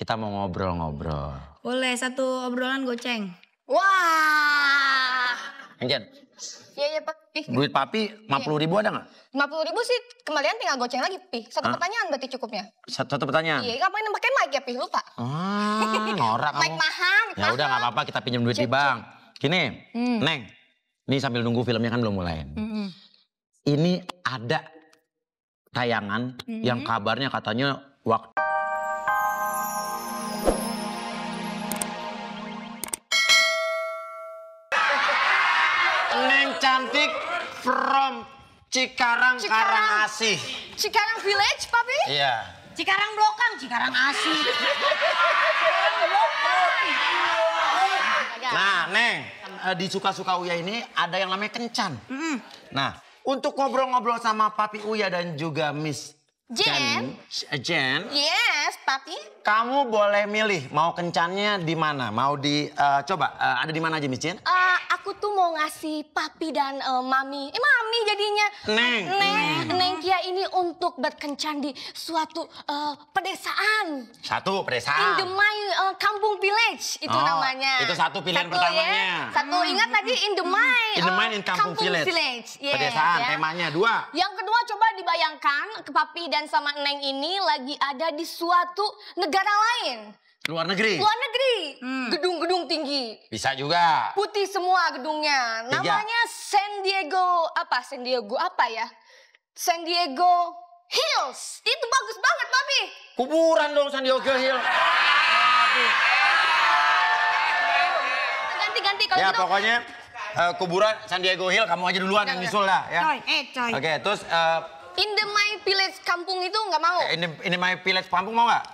Kita mau ngobrol-ngobrol. Boleh, satu obrolan goceng. Wah. Enjen, Iya, Pak. duit papi 50.000 ada nggak? 50.000 sih kembalian tinggal goceng lagi, Pi. Satu Hah? pertanyaan berarti cukupnya. Satu pertanyaan. Iya, ngapain pakai mic ya, Pi? Lupa. Norak kamu. Mic mahal. Ya udah nggak apa-apa, kita pinjam duit di bank. Gini, Neng. Ini sambil nunggu filmnya kan belum mulai. Ini ada tayangan yang kabarnya katanya waktu Neng cantik from Cikarang, Karangasih. Cikarang Village, Papi? Iya. Cikarang Blokang, Cikarang Asih. Nah, Neng, di Suka-Suka Uya ini ada yang namanya kencan. Nah, untuk ngobrol-ngobrol sama Papi Uya dan juga Miss Jen. Jen, Yes, Papi. kamu boleh milih mau kencannya di mana? Mau di coba ada di mana aja Miss Jen? Aku tuh mau ngasih Papi dan Mami. Mami jadinya. Neng. Neng Kia ini untuk berkencan di suatu pedesaan. Satu In pedesaan. the my kampung village itu Oh, namanya. itu satu pilihan Ya. pertamanya. Satu ingat tadi in the my. In the mind in kampung village. Yes, Pedesaan, ya. temanya 2. Yang kedua coba dibayangkan ke Papi dan sama Neng ini lagi ada di suatu negara lain. Luar negeri. Luar negeri. Gedung-gedung tinggi. Bisa juga. Putih semua gedungnya. 3. Namanya San Diego apa ya? San Diego Hills. Itu bagus banget, Papi. Kuburan dong San Diego Hill. Ganti kalau Ya gitu. pokoknya kuburan San Diego Hill kamu aja duluan yang nyusul dah ya. Coy. Oke, terus In the my village kampung itu nggak mau. ini my village kampung mau nggak?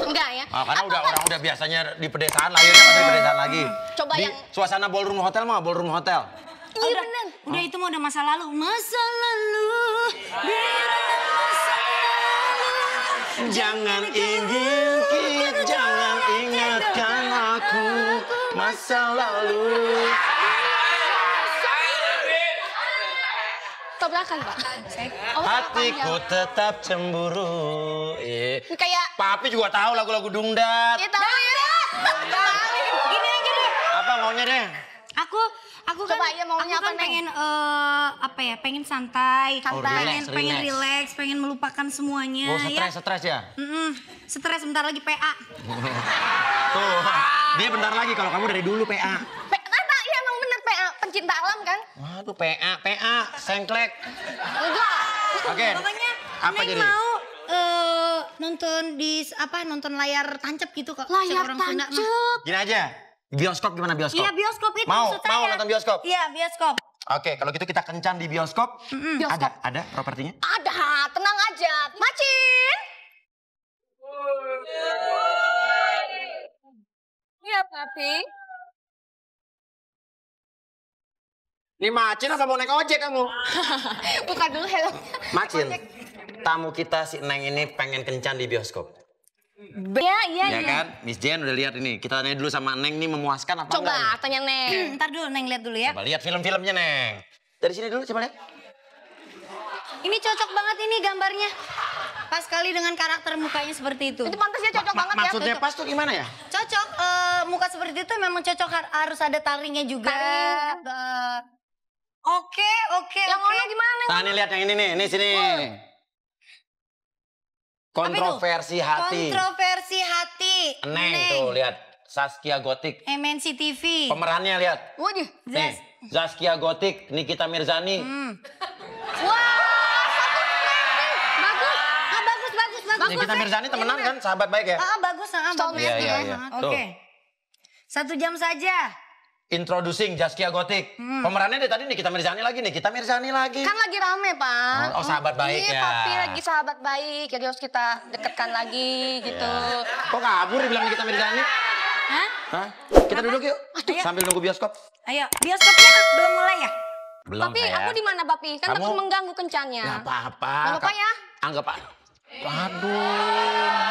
Enggak ya. Karena Atau orang udah biasanya di pedesaan, lahirnya masih di pedesaan lagi. Coba di yang- suasana ballroom hotel mau, ballroom hotel. Iya bener. Udah itu mah udah masa lalu. Masa lalu. Biarlah masa lalu. Jangan jangan ingatkan aku masa lalu. Tabrakan, Pak. Hatiku tetap cemburu. Kayak Papi juga tahu lagu-lagu dungdat. ya tahu ya. Gini aja deh. Apa maunya deh? Aku Coba kan, ya maunya aku kan apa, Neng? pengen pengen santai, relax, pengen relax. relax, pengen melupakan semuanya Oh, ya. stres ya? Stres bentar lagi PA. Tuh, dia bentar lagi kalau kamu dari dulu PA. Kata iya emang bener PA, pencinta alam kan? Waduh, PA, sengklek. Enggak. Oke. Pokoknya Apa Neng jadi? mau nonton layar tancap gitu kok. Layar Kata orang Sunda mah. tancap. Gini aja. Bioskop gimana bioskop? Iya bioskop itu Mau maksud saya. nonton bioskop? Iya bioskop. Oke, kalau gitu kita kencan di bioskop. Bioskop. Ada propertinya? Ada, tenang aja. Macin. Iya, Papi. Ini Macin apa mau naik ojek kamu? Buka dulu helmnya. Macin, tamu kita si Neng ini pengen kencan di bioskop. Iya. Ya kan? Miss Jen udah lihat ini. Kita tanya dulu sama Neng nih memuaskan apa enggak? Coba tanya Neng. Ntar dulu Neng lihat dulu ya. Coba lihat film-filmnya Neng. Dari sini dulu coba lihat. Ini cocok banget ini gambarnya. Pas sekali dengan karakter mukanya seperti itu. Itu pantasnya cocok banget ya. Maksudnya cocok. pas tuh gimana ya? Cocok, muka seperti itu memang cocok harus ada taringnya juga. Taring. Oke. Yang mana gimana? Nah ini lihat yang ini nih, ini sini. Kontroversi hati. Kontroversi hati. Neng tuh lihat. Saskia Gotik. MNC TV. Pemerannya lihat. Waduh. Nih, Zaskia Gotik, Nikita Mirzani. Wah, bagus. Nikita Mirzani temenan kan, sahabat baik ya? Bagus, bagus. Soulmate Iya. ya. Oke. 1 jam saja. Introducing Zaskia Gotik. Pemerannya dari tadi Nikita Mirzani lagi. Kan lagi rame, Pak. Oh, sahabat baik iya, ya. Papi lagi sahabat baik. Jadi harus kita dekatkan lagi gitu. Kok kabur dibilang Nikita Mirzani? Hah? Kita duduk yuk. Sambil nunggu bioskop. Ayo, bioskopnya belum mulai ya? Belum Papi, aku di mana, Papi? Kan Kamu- takut mengganggu kencannya. Gak apa-apa. Nggak apa-apa ya? Anggap aja. Waduh.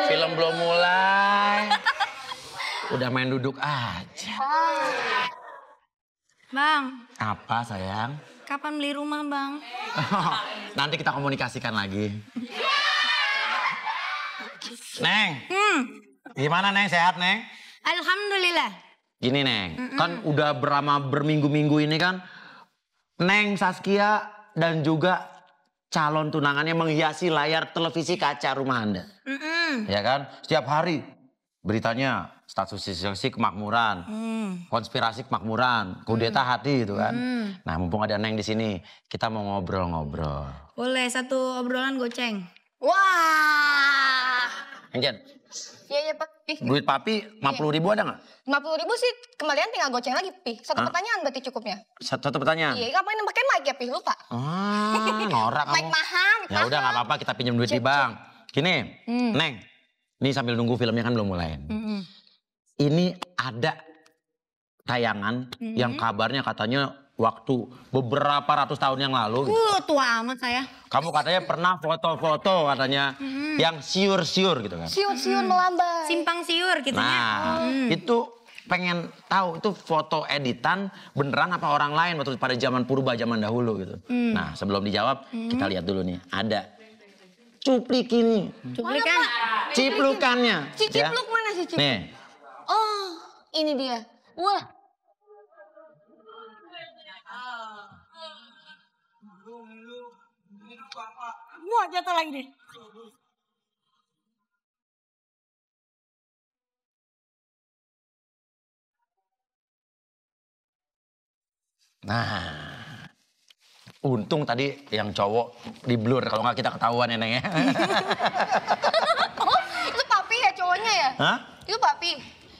Film belum mulai. Udah main duduk aja. Bang, Apa sayang? kapan beli rumah, Bang? Nanti kita komunikasikan lagi. Neng, gimana Neng? Sehat Neng? Alhamdulillah. Gini Neng, kan udah berminggu-minggu ini kan Neng Saskia dan juga calon tunangannya menghiasi layar televisi kaca rumah Anda. Ya kan? Setiap hari beritanya status sisi kemakmuran, konspirasi kemakmuran, kudeta hati gitu kan. Nah, mumpung ada Neng di sini, kita mau ngobrol-ngobrol. Boleh satu obrolan goceng. Wah. Enjen, Iya, Papi. duit papi 50.000 ada nggak? 50.000 sih kembalian tinggal goceng lagi, Pi. Satu pertanyaan berarti cukupnya. Satu pertanyaan. Iya, ngapain pakai mic ya, Pi? Lupa. Norak kamu. Mic mahal. Ya udah nggak apa-apa, kita pinjam duit di bank. Gini, Neng, ini sambil nunggu filmnya kan belum mulai. Ini ada tayangan yang kabarnya katanya waktu beberapa ratus tahun yang lalu. Tua amat saya. Kamu katanya pernah foto-foto katanya yang siur-siur gitu kan. Siur-siur melambai. Simpang siur gitu ya. Nah, itu pengen tahu itu foto editan beneran apa orang lain waktu pada zaman purba zaman dahulu gitu. Nah, sebelum dijawab kita lihat dulu nih. Ada cuplik ini. Cuplikan. Ciplukannya. Cipluk mana sih cipluk? Nih. Oh, ini dia. Wah. Wah, jatuh lagi deh. Nah, untung tadi yang cowok di blur kalau nggak kita ketahuan ya Neng ya. Oh, itu Papi ya cowoknya ya? Hah? Itu Papi.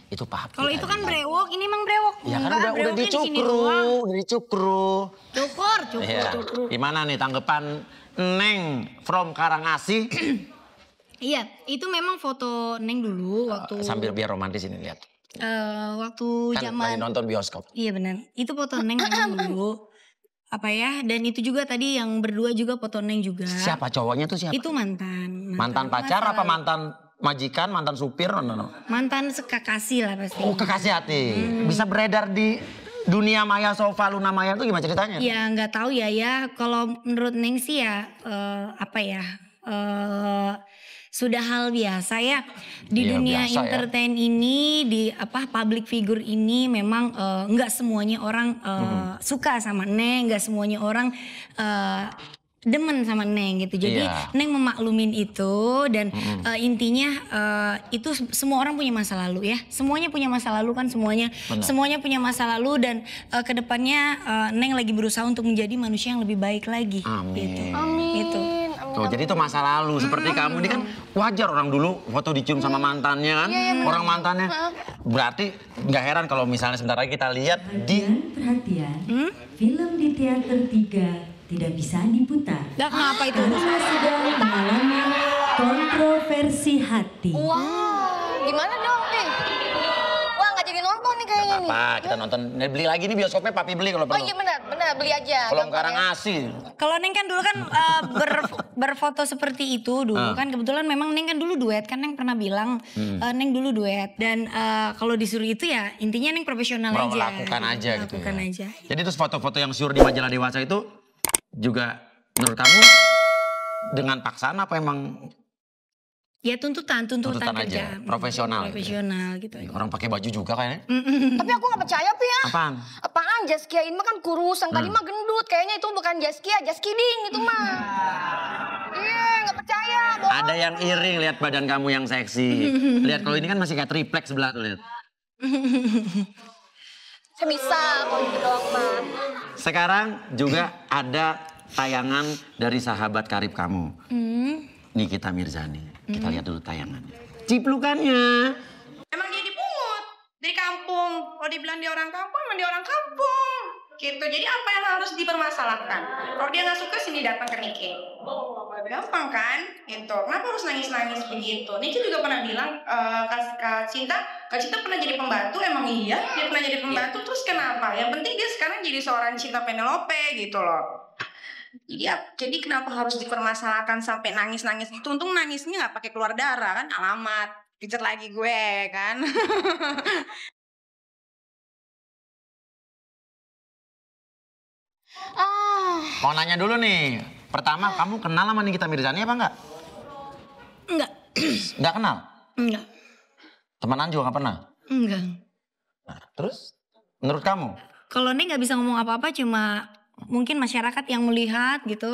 Itu papi. Kalau itu kan brewok, ini emang brewok. Ya kan Enggak, udah brewoknya di sini doang. dicukru. Cukur. Iya. Gimana nih tanggapan Neng from Karangasih? Iya, itu memang foto Neng dulu waktu Sambil biar romantis ini lihat. waktu Kan lagi zaman. nonton bioskop. Iya benar. Itu foto Neng memang dulu. Apa ya? Dan itu juga tadi yang berdua juga foto Neng juga. Siapa cowoknya tuh siapa? Itu mantan. Mantan pacar Masa apa lalu. mantan majikan, mantan supir? Mantan sekakasih lah pasti. Oh, kekasih hati. Bisa beredar di dunia maya sofa Luna Maya tuh gimana ceritanya? Ya nggak tahu ya. Kalau menurut Neng sih ya apa ya? Sudah hal biasa ya di Iya, dunia biasa ya. entertain ini, di public figure ini memang nggak semuanya orang suka sama Neng, nggak semuanya orang demen sama Neng gitu. Jadi Iya. Neng memaklumin itu dan intinya itu semua orang punya masa lalu ya. Semuanya punya masa lalu kan semuanya. Benar. Semuanya punya masa lalu dan kedepannya Neng lagi berusaha untuk menjadi manusia yang lebih baik lagi. Amin. Gitu. Amin. Gitu. Tuh, jadi itu masa lalu seperti kamu ini kan wajar orang dulu foto dicium sama mantannya kan, orang mantannya. Berarti nggak heran kalau misalnya sebentar lagi kita lihat di Perhatian, film di teater 3 tidak bisa diputar. Gak kenapa itu? Karena sedang mengalami kontroversi hati. Wah, gimana dong nih? Wah, nggak jadi nonton nih kayaknya nih. apa? Kita nonton, beli lagi nih bioskopnya papi beli kalau Oh perlu. iya benar, beli aja. Kalau gampang ya. Karangasih. Kalau Neng kan dulu kan berfoto seperti itu dulu kan kebetulan memang Neng kan dulu duet kan Neng pernah bilang Neng dulu duet dan kalau disuruh itu ya intinya Neng profesional Mau aja. lakukan aja gitu ya. Lakukan aja. Jadi terus foto-foto yang syur di majalah dewasa itu juga menurut kamu dengan paksaan apa emang Ya tuntutan Tuntutan kerja. aja, profesional gitu ya. Profesional gitu aja. orang pakai baju juga kayaknya? Tapi aku nggak percaya Pi ya. Apaan? Apaan Zaskia ini mah kan kurus, yang tadi mah gendut. Kayaknya itu bukan Zaskia, Jaskiding itu mah. Iya, nggak percaya. Bohong. Ada yang iri lihat badan kamu yang seksi. Lihat kalau ini kan masih kayak triplek sebelah tuh lihat. Saya bisa kalau gitu doang mah. Sekarang juga ada tayangan dari sahabat karib kamu. Nikita Mirzani. Kita lihat dulu tayangannya. Ciplukannya. Emang dia dipungut dari kampung. Kalau dibilang dia orang kampung, emang dia orang kampung. Gitu. Jadi apa yang harus dipermasalahkan? Kalau dia nggak suka, sini datang ke Niki. Gampang kan? Gitu. Kenapa harus nangis-nangis begitu? Niki juga pernah bilang, Kak Cinta pernah jadi pembantu. Emang iya, dia pernah jadi pembantu. Terus kenapa? Yang penting dia sekarang jadi seorang Cinta Penelope gitu loh. Jadi kenapa harus dipermasalahkan sampai nangis-nangis gitu? Untung nangisnya nggak pakai keluar darah kan? Alamat, pijet lagi gue kan? Mau nanya dulu nih. Pertama kamu kenal sama Nikita Mirzani apa enggak? Enggak. Nggak kenal? Enggak. Temenan juga nggak pernah? Enggak. Nah, terus menurut kamu? Kalau Neng nggak bisa ngomong apa-apa, cuma mungkin masyarakat yang melihat gitu.